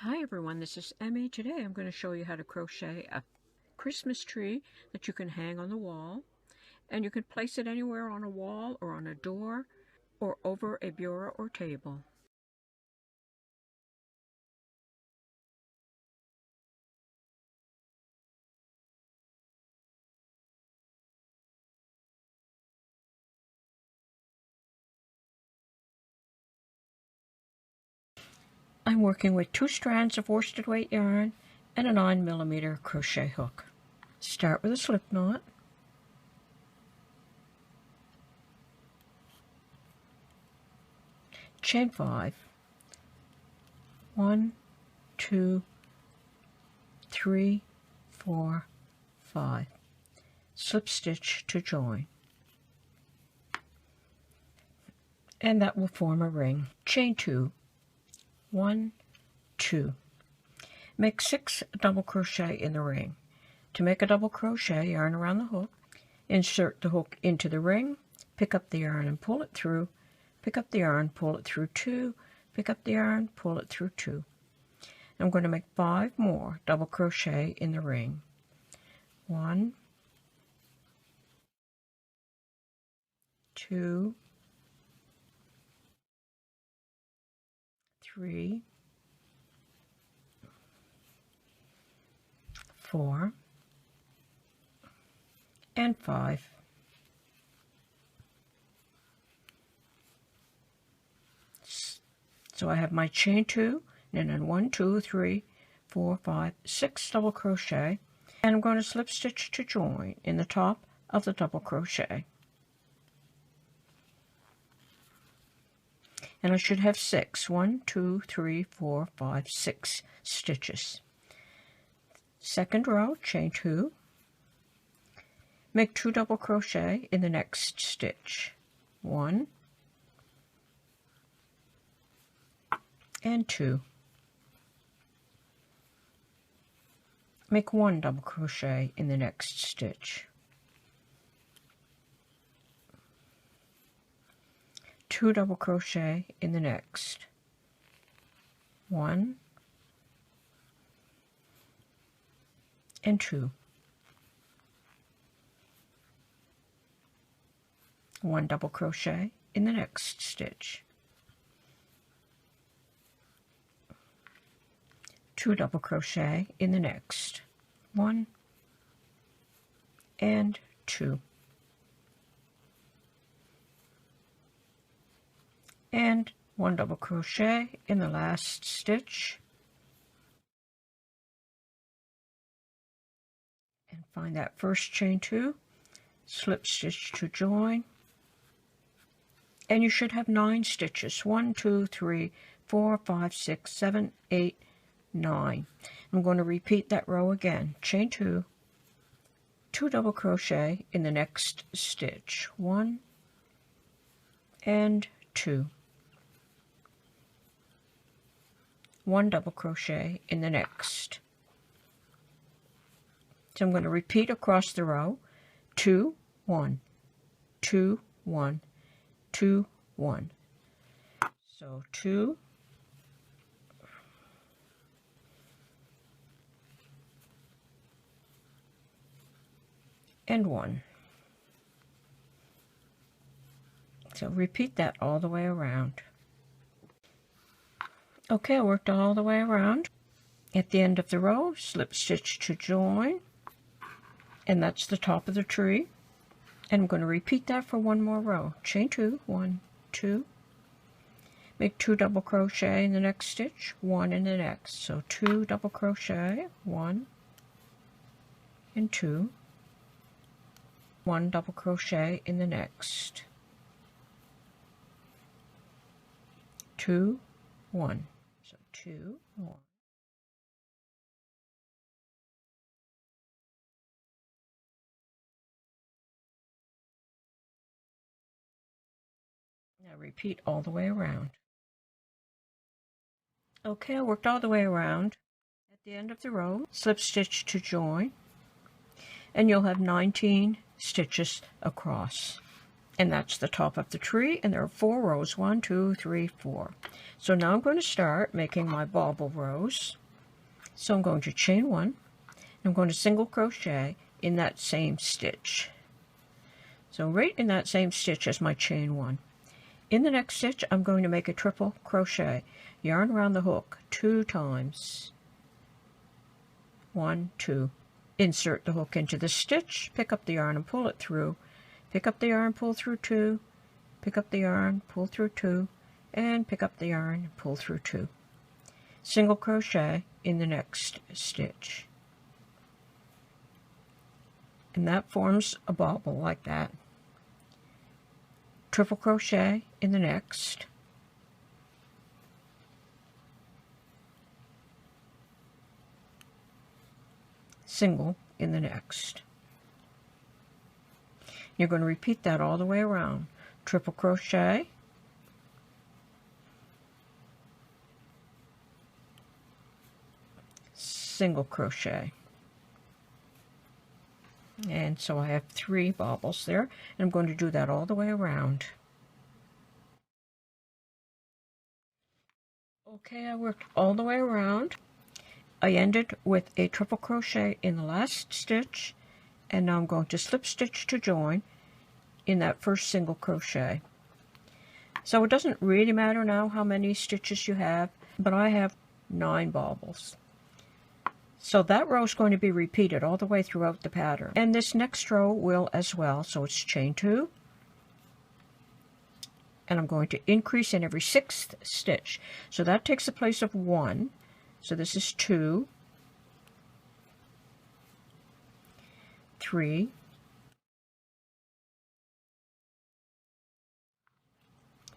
Hi everyone, this is Emmy. Today I'm going to show you how to crochet a Christmas tree that you can hang on the wall, and you can place it anywhere on a wall or on a door or over a bureau or table. I'm working with 2 strands of worsted weight yarn and a 9mm crochet hook. Start with a slip knot. Chain 5. 1, 2, 3, 4, 5. Slip stitch to join. And that will form a ring. Chain 2. 1, 2. Make 6 double crochet in the ring. To make a double crochet, yarn around the hook, insert the hook into the ring, pick up the yarn and pull it through, pick up the yarn, pull it through 2, pick up the yarn, pull it through 2. I'm going to make 5 more double crochet in the ring. 1, 2, 3, 4, and 5. So I have my chain 2, and then 1, 2, 3, 4, 5, 6 double crochet, and I'm going to slip stitch to join in the top of the double crochet. And I should have 6. 1, 2, 3, 4, 5, 6 stitches. Second row, chain 2. Make 2 double crochet in the next stitch. 1 and 2. Make 1 double crochet in the next stitch. 2 double crochet in the next. 1 and 2. 1 double crochet in the next stitch. 2 double crochet in the next. 1 and 2. And 1 double crochet in the last stitch. And find that first chain 2, slip stitch to join, and you should have 9 stitches. 1, 2, 3, 4, 5, 6, 7, 8, 9. I'm going to repeat that row again. Chain 2, 2 double crochet in the next stitch. 1 and 2. 1 double crochet in the next. So I'm going to repeat across the row. 2, 1, 2, 1, 2, 1. So 2, and 1. So repeat that all the way around. Okay, I worked all the way around. At the end of the row, slip stitch to join, and that's the top of the tree. And I'm going to repeat that for 1 more row. Chain 2, 1, 2. Make 2 double crochet in the next stitch, 1 in the next. So 2 double crochet, 1 and 2. 1 double crochet in the next. 2, 1. So 2, 1. Now repeat all the way around. Okay, I worked all the way around. At the end of the row, slip stitch to join, and you'll have 19 stitches across. And that's the top of the tree, and there are 4 rows. 1, 2, 3, 4. So now I'm going to start making my bobble rows. So I'm going to chain 1. I'm going to single crochet in that same stitch. So right in that same stitch as my chain 1. In the next stitch, I'm going to make a triple crochet. Yarn around the hook 2 times. 1, 2. Insert the hook into the stitch, pick up the yarn and pull it through. Pick up the yarn, pull through 2. Pick up the yarn, pull through 2. And pick up the yarn and pull through 2. Single crochet in the next stitch. And that forms a bobble like that. Triple crochet in the next. Single in the next. You're going to repeat that all the way around. Triple crochet, single crochet. And so I have 3 bobbles there, and I'm going to do that all the way around. Okay, I worked all the way around. I ended with a triple crochet in the last stitch, and now I'm going to slip stitch to join in that first single crochet. So it doesn't really matter now how many stitches you have, but I have 9 bobbles. So that row is going to be repeated all the way throughout the pattern. And this next row will as well. So it's chain 2. And I'm going to increase in every 6th stitch. So that takes the place of 1. So this is 2, 3,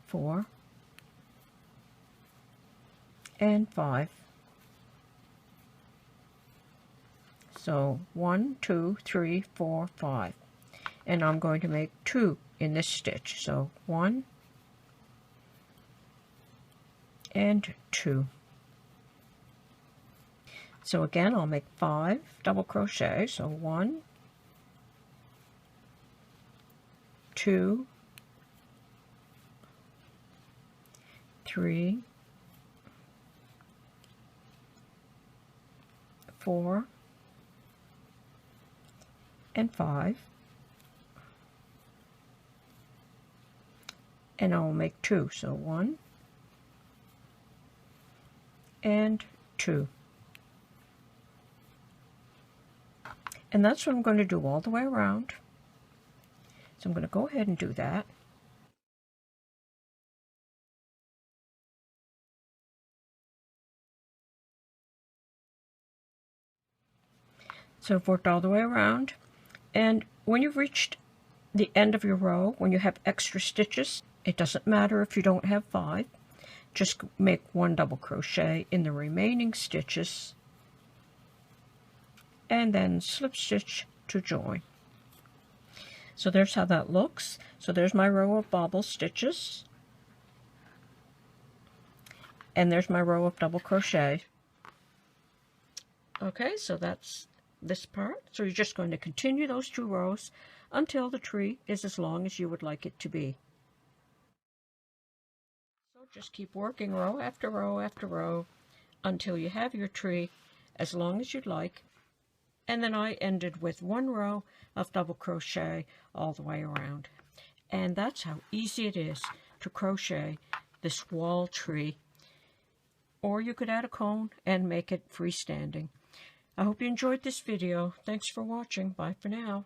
4, and 5. So 1, 2, 3, 4, 5. And I'm going to make 2 in this stitch. So 1 and 2. So again, I'll make 5 double crochet. So 1, 2, 3, 4, and 5. And I'll make 2. So 1 and 2. And that's what I'm going to do all the way around. So I'm going to go ahead and do that. So I've worked all the way around. And when you've reached the end of your row, when you have extra stitches, it doesn't matter if you don't have 5. Just make 1 double crochet in the remaining stitches and then slip stitch to join. So there's how that looks. So there's my row of bobble stitches, and there's my row of double crochet. Okay, so that's this part. So you're just going to continue those 2 rows until the tree is as long as you would like it to be. So just keep working row after row after row until you have your tree as long as you'd like. And then I ended with 1 row of double crochet all the way around. And that's how easy it is to crochet this wall tree. Or you could add a cone and make it freestanding. I hope you enjoyed this video. Thanks for watching. Bye for now.